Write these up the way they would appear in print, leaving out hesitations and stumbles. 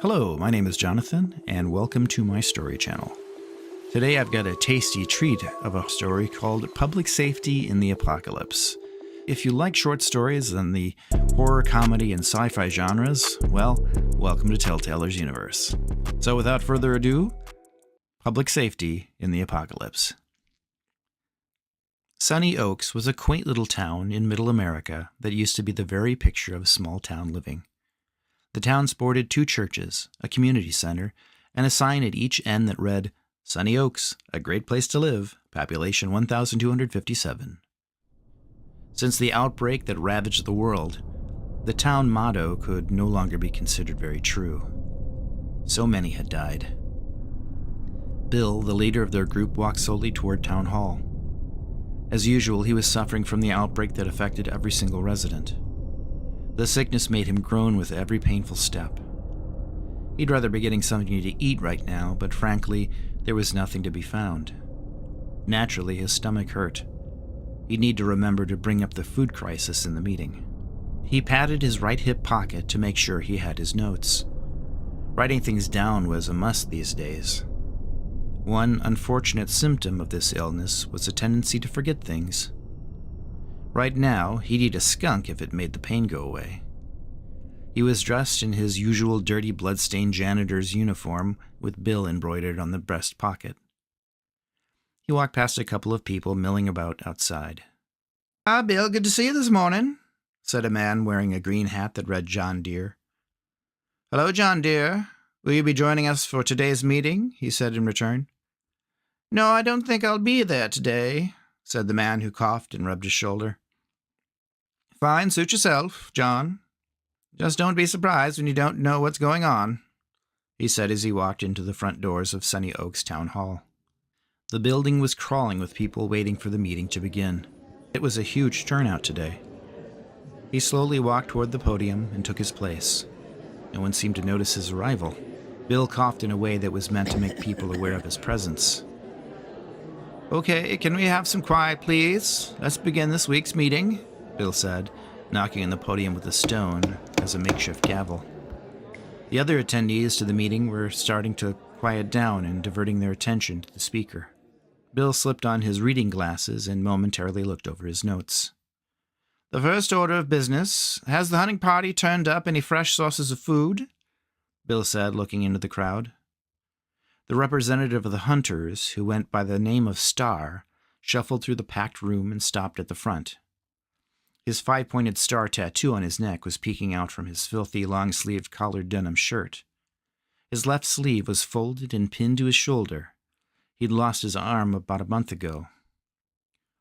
Hello, my name is Jonathan, and welcome to my story channel. Today I've got a tasty treat of a story called Public Safety in the Apocalypse. If you like short stories in the horror, comedy, and sci-fi genres, well, welcome to Telltale's universe. So without further ado, Public Safety in the Apocalypse. Sunny Oaks was a quaint little town in Middle America that used to be the very picture of small town living. The town sported 2 churches, a community center, and a sign at each end that read, Sunny Oaks, a great place to live, population 1,257. Since the outbreak that ravaged the world, the town motto could no longer be considered very true. So many had died. Bill, the leader of their group, walked slowly toward Town Hall. As usual, he was suffering from the outbreak that affected every single resident. The sickness made him groan with every painful step. He'd rather be getting something to eat right now, but frankly, there was nothing to be found. Naturally, his stomach hurt. He'd need to remember to bring up the food crisis in the meeting. He patted his right hip pocket to make sure he had his notes. Writing things down was a must these days. One unfortunate symptom of this illness was a tendency to forget things. Right now, he'd eat a skunk if it made the pain go away. He was dressed in his usual dirty, blood-stained janitor's uniform with Bill embroidered on the breast pocket. He walked past a couple of people milling about outside. "Ah, Bill, good to see you this morning," said a man wearing a green hat that read John Deere. "Hello, John Deere. Will you be joining us for today's meeting?" he said in return. "No, I don't think I'll be there today," said the man who coughed and rubbed his shoulder. "Fine, suit yourself, John. Just don't be surprised when you don't know what's going on," he said as he walked into the front doors of Sunny Oaks Town Hall. The building was crawling with people waiting for the meeting to begin. It was a huge turnout today. He slowly walked toward the podium and took his place. No one seemed to notice his arrival. Bill coughed in a way that was meant to make people aware of his presence. "Okay, can we have some quiet, please? Let's begin this week's meeting," Bill said, knocking on the podium with a stone as a makeshift gavel. The other attendees to the meeting were starting to quiet down and diverting their attention to the speaker. Bill slipped on his reading glasses and momentarily looked over his notes. "The first order of business, has the hunting party turned up any fresh sources of food?" Bill said, looking into the crowd. The representative of the hunters, who went by the name of Star, shuffled through the packed room and stopped at the front. His 5-pointed star tattoo on his neck was peeking out from his filthy, long-sleeved collared denim shirt. His left sleeve was folded and pinned to his shoulder. He'd lost his arm about a month ago.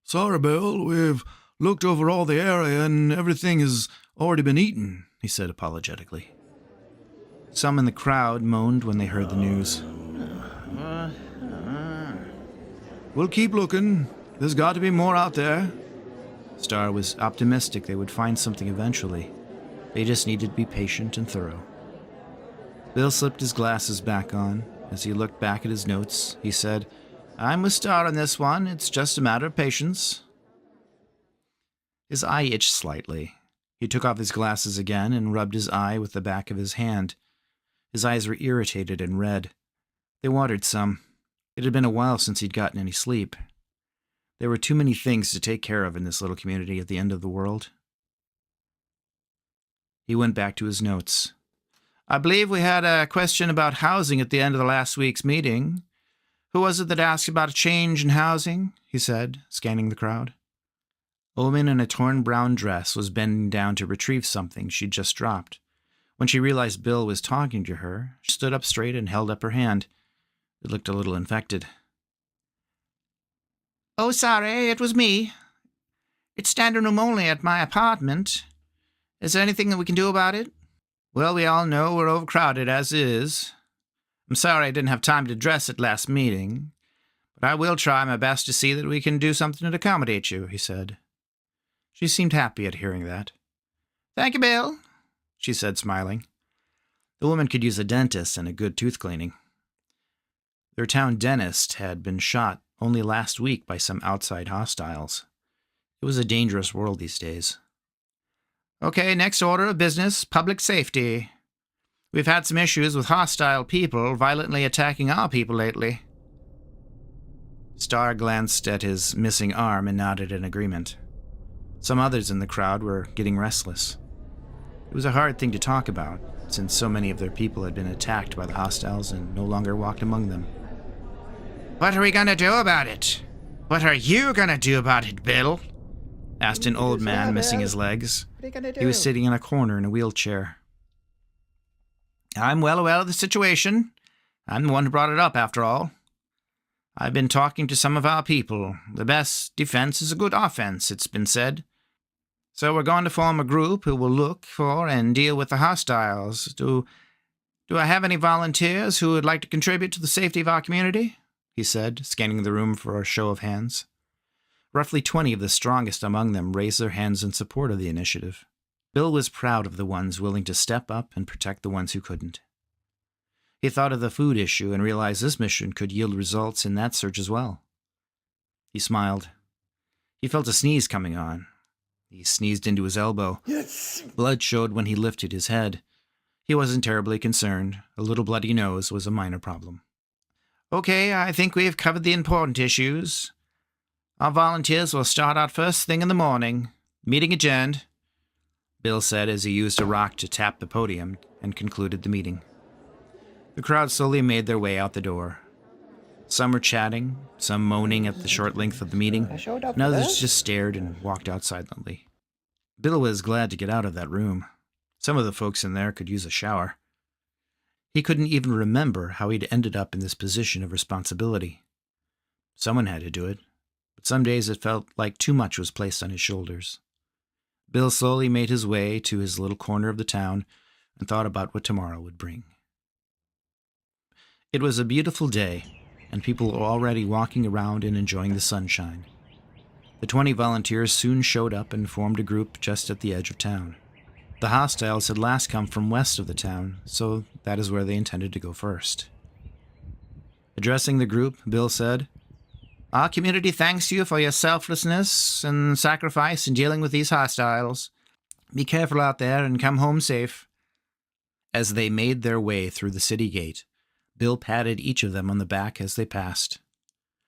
"Sorry, Bill, we've looked over all the area and everything has already been eaten," he said apologetically. Some in the crowd moaned when they heard the news. "We'll keep looking. There's got to be more out there." Star was optimistic they would find something eventually. They just needed to be patient and thorough. Bill slipped his glasses back on. As he looked back at his notes, he said, "I'm with Star on this one. It's just a matter of patience." His eye itched slightly. He took off his glasses again and rubbed his eye with the back of his hand. His eyes were irritated and red. They watered some. It had been a while since he'd gotten any sleep. There were too many things to take care of in this little community at the end of the world. He went back to his notes. "I believe we had a question about housing at the end of the last week's meeting. Who was it that asked about a change in housing?" he said, scanning the crowd. A woman in a torn brown dress was bending down to retrieve something she'd just dropped. When she realized Bill was talking to her, she stood up straight and held up her hand. It looked a little infected. "Oh, sorry, it was me. It's standing room only at my apartment. Is there anything that we can do about it?" "Well, we all know we're overcrowded as is. I'm sorry I didn't have time to address it last meeting, but I will try my best to see that we can do something to accommodate you," he said. She seemed happy at hearing that. "Thank you, Bill," she said, smiling. The woman could use a dentist and a good tooth cleaning. Their town dentist had been shot only last week by some outside hostiles. It was a dangerous world these days. "Okay, next order of business, public safety. We've had some issues with hostile people violently attacking our people lately. Starr glanced at his missing arm and nodded in agreement. Some others in the crowd were getting restless. It was a hard thing to talk about, since so many of their people had been attacked by the hostiles and no longer walked among them. "What are we going to do about it? What are you going to do about it, Bill?" asked an old man missing his legs. What are you going to do? He was sitting in a corner in a wheelchair. "I'm well aware of the situation. I'm the one who brought it up, after all. I've been talking to some of our people. The best defense is a good offense, it's been said. So we're going to form a group who will look for and deal with the hostiles. Do I have any volunteers who would like to contribute to the safety of our community?" he said, scanning the room for a show of hands. Roughly 20 of the strongest among them raised their hands in support of the initiative. Bill was proud of the ones willing to step up and protect the ones who couldn't. He thought of the food issue and realized this mission could yield results in that search as well. He smiled. He felt a sneeze coming on. He sneezed into his elbow. Yes. Blood showed when he lifted his head. He wasn't terribly concerned. A little bloody nose was a minor problem. "Okay, I think we have covered the important issues. Our volunteers will start out first thing in the morning. Meeting adjourned," Bill said as he used a rock to tap the podium and concluded the meeting. The crowd slowly made their way out the door. Some were chatting, some moaning at the short length of the meeting, and others just stared and walked out silently. Bill was glad to get out of that room. Some of the folks in there could use a shower. He couldn't even remember how he'd ended up in this position of responsibility. Someone had to do it, but some days it felt like too much was placed on his shoulders. Bill slowly made his way to his little corner of the town and thought about what tomorrow would bring. It was a beautiful day, and people were already walking around and enjoying the sunshine. The 20 volunteers soon showed up and formed a group just at the edge of town. The hostiles had last come from west of the town, so that is where they intended to go first. Addressing the group, Bill said, "Our community thanks you for your selflessness and sacrifice in dealing with these hostiles. Be careful out there and come home safe." As they made their way through the city gate, Bill patted each of them on the back as they passed.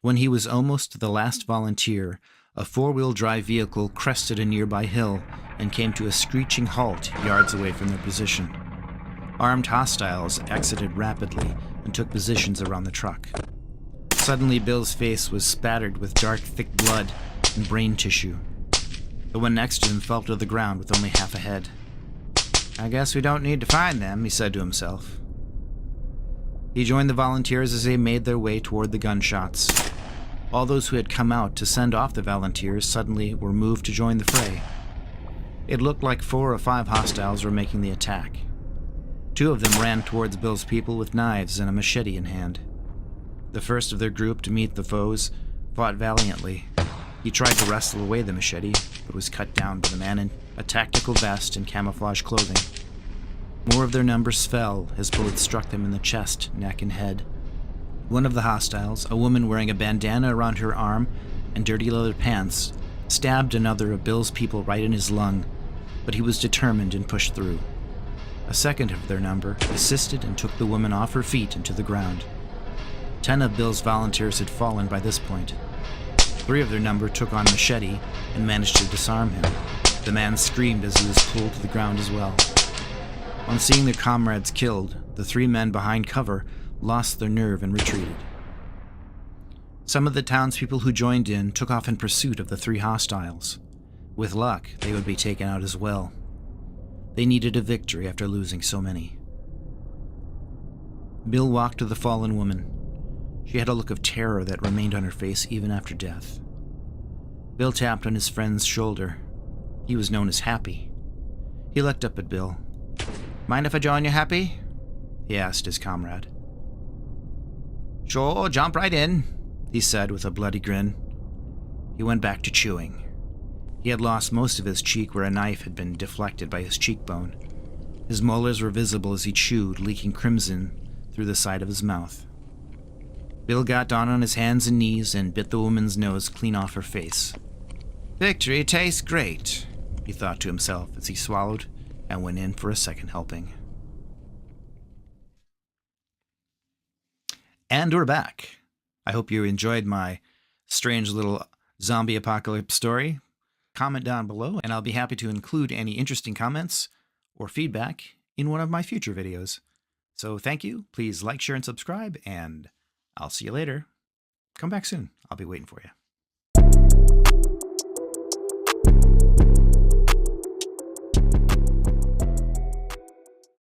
When he was almost the last volunteer, a four-wheel drive vehicle crested a nearby hill and came to a screeching halt yards away from their position. Armed hostiles exited rapidly and took positions around the truck. Suddenly, Bill's face was spattered with dark, thick blood and brain tissue. The one next to him fell to the ground with only half a head. "I guess we don't need to find them," he said to himself. He joined the volunteers as they made their way toward the gunshots. All those who had come out to send off the volunteers suddenly were moved to join the fray. It looked like 4 or 5 hostiles were making the attack. 2 of them ran towards Bill's people with knives and a machete in hand. The first of their group to meet the foes fought valiantly. He tried to wrestle away the machete, but was cut down by the man in a tactical vest and camouflage clothing. More of their numbers fell as bullets struck them in the chest, neck, and head. One of the hostiles, a woman wearing a bandana around her arm and dirty leather pants, stabbed another of Bill's people right in his lung, but he was determined and pushed through. A second of their number assisted and took the woman off her feet and to the ground. 10 of Bill's volunteers had fallen by this point. 3 of their number took on machete and managed to disarm him. The man screamed as he was pulled to the ground as well. On seeing their comrades killed, the 3 men behind cover lost their nerve and retreated. Some of the townspeople who joined in took off in pursuit of the 3 hostiles. With luck, they would be taken out as well. They needed a victory after losing so many. Bill walked to the fallen woman. She had a look of terror that remained on her face even after death. Bill tapped on his friend's shoulder. He was known as Happy. He looked up at Bill. "Mind if I join you, Happy?" he asked his comrade. "Sure, jump right in," he said with a bloody grin. He went back to chewing. He had lost most of his cheek where a knife had been deflected by his cheekbone. His molars were visible as he chewed, leaking crimson through the side of his mouth. Bill got down on his hands and knees and bit the woman's nose clean off her face. "Victory tastes great," he thought to himself as he swallowed and went in for a second helping. And we're back. I hope you enjoyed my strange little zombie apocalypse story. Comment down below, and I'll be happy to include any interesting comments or feedback in one of my future videos. So thank you. Please like, share, and subscribe, and I'll see you later. Come back soon. I'll be waiting for you.